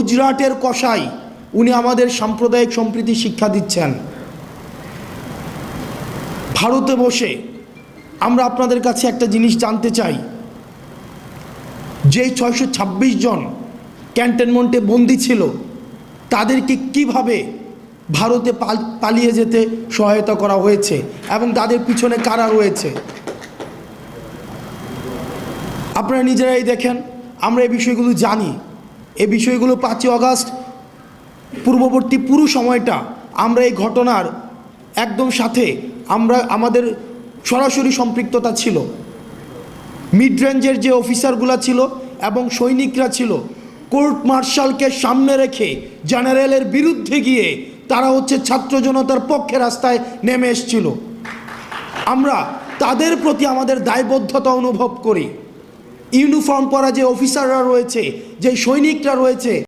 গুজরাটের কসাই, উনি আমাদের সাম্প্রদায়িক সম্প্রীতি শিক্ষা দিচ্ছেন। ভারতে বসে আমরা আপনাদের কাছে একটা জিনিস জানতে চাই, যে 626 জন ক্যান্টনমেন্টে বন্দী ছিল, তাদেরকে কিভাবে ভারতে পালিয়ে যেতে সহায়তা করা হয়েছে এবং তাদের পিছনে কারা রয়েছে। আপনারা নিজেরাই দেখেন, আমরা এই বিষয়গুলো জানি। এই বিষয়গুলো 5ই আগস্ট পূর্ববর্তী পুরো সময়টা আমরা এই ঘটনার একদম সাথে আমাদের সরাসরি সম্পৃক্ততা ছিল। মিড রেঞ্জের যে অফিসারগুলো ছিল এবং সৈনিকরা ছিল, কোর্ট মার্শালকে সামনে রেখে জেনারেলের বিরুদ্ধে গিয়ে তারা ছাত্র জনতার পক্ষে রাস্তায় নেমে এসেছিল। আমরা তাদের প্রতি আমাদের দায়বদ্ধতা অনুভব করি। ইউনিফর্ম পরা যে অফিসাররা রয়েছে, যে সৈনিকরা রয়েছে,